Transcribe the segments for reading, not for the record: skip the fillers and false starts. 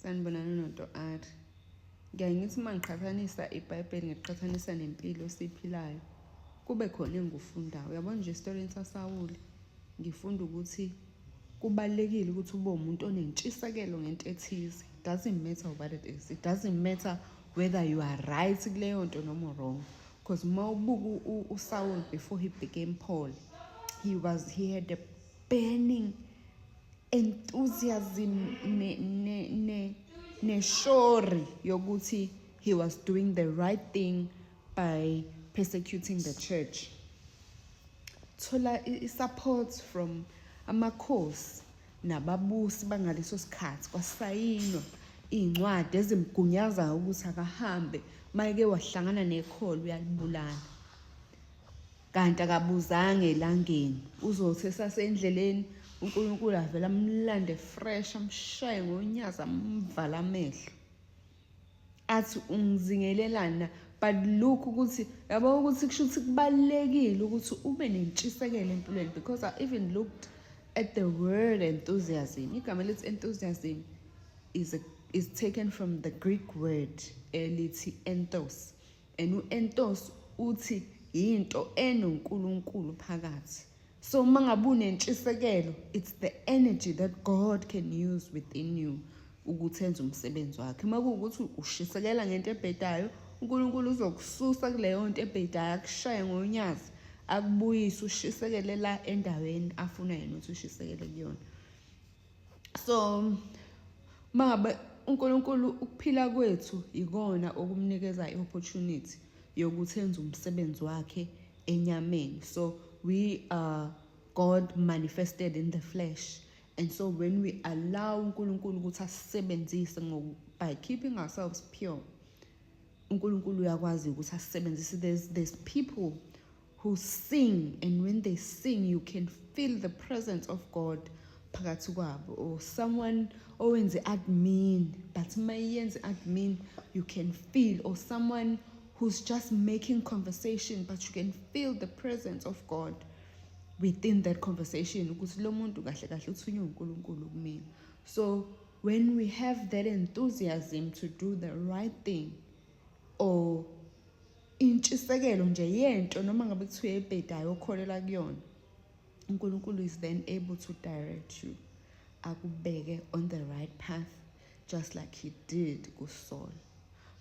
Sanibonani noDr. Ari. Ngiyaye ngithi uma ngiqhathanisa iBhayibheli ngiqhathanisa nempilo esiphilayo, kube khona engufundayo. Uyabona nje esitorini saSawuli, ngifunda ukuthi kubalekile ukuthi ube umuntu onentshisekelo ngento ethize. Doesn't matter what it is. It doesn't matter whether you are right kuleyo nto noma wrong. Because mawubuka uSaul before he became Paul, he had a burning enthusiasm neshori yokuthi he was doing the right thing by persecuting the church. Thola support from amakhosi nababusi bangaleso sikhathi, kwasayinwa incwadi ezimgunyaza ukuthi akahambe mayeke wahlangana nekholo uyalibulala. Kanti akabuzange elangeni, uzothi esasendleleni uNkulunkulu avela amlande fresh, amshaye ngonyaza, amvala amehlo, athi ungizingelelana. But look ukuthi yabo ukuthi kusho ukuthi kubalekile ukuthi ube nentshisekelo empilweni, because I even looked at the word enthusiasm. Igama elithi enthusiasm is taken from the Greek word elithi enthos, and enthos uthi into enonkulunkulu phakathi. So mangabe unentshisekelo, it's the energy that God can use within you ukuthi enze umsebenzi wakhe. Makuwukuthi ushisekela ngento ebhedayo, uNkulunkulu uzokususa kuleyo nto ebhedayo, akushaye ngonyazi, akubuyise ushisekele la endaweni afuna yena ukuthi ushisekele kuyona. So mangabe uNkulunkulu ukuphila kwethu ikona okumnikeza i-opportunity yokuthi enze umsebenzi wakhe enyameni. So we are God manifested in the flesh, and so when we allow uNkulunkulu ukuthi asisebenzise by keeping ourselves pure, uNkulunkulu uyakwazi ukuthi asisebenzise. There's people who sing, and when they sing you can feel the presence of God phakathi kwabo. Or someone owenze admin, but mayenze admin you can feel. Or someone who's just making conversation, but you can feel the presence of God within that conversation. Ukuthi lo muntu kahle kahle uthunywe uNkulunkulu kumina. So when we have that enthusiasm to do the right thing, or intshisekelo nje yento noma ngabe kuthiwe ebhedayo okholela kuyona, uNkulunkulu is then able to direct you, akubeke on the right path, just like he did kuSaul.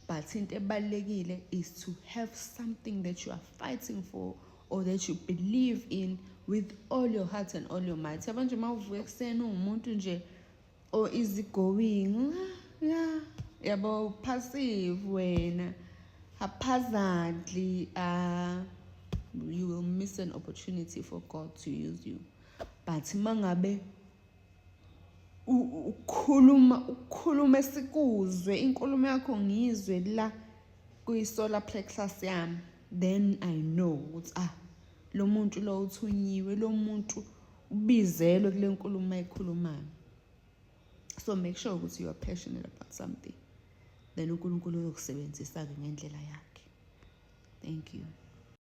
But into ebalekile is to have something that you are fighting for, or that you believe in with all your heart and all your might. Abanje mawuvuka ekseni umuntu nje or easy going, yabo passive wena, haphazardly, you will miss an opportunity for God to use you. But mangabe ukhuluma esikuzwe, inkulumo yakho ngizwe la kuyisolar plexus yami, then I know ukuthi lo muntu lo uthunyiwe, lo muntu ubizelwe kule nkulumo ayikhulumayo. So make sure ukuthi you are passionate about something, then uNkulunkulu uzokusebenzisa ke ngendlela yakhe. Thank you.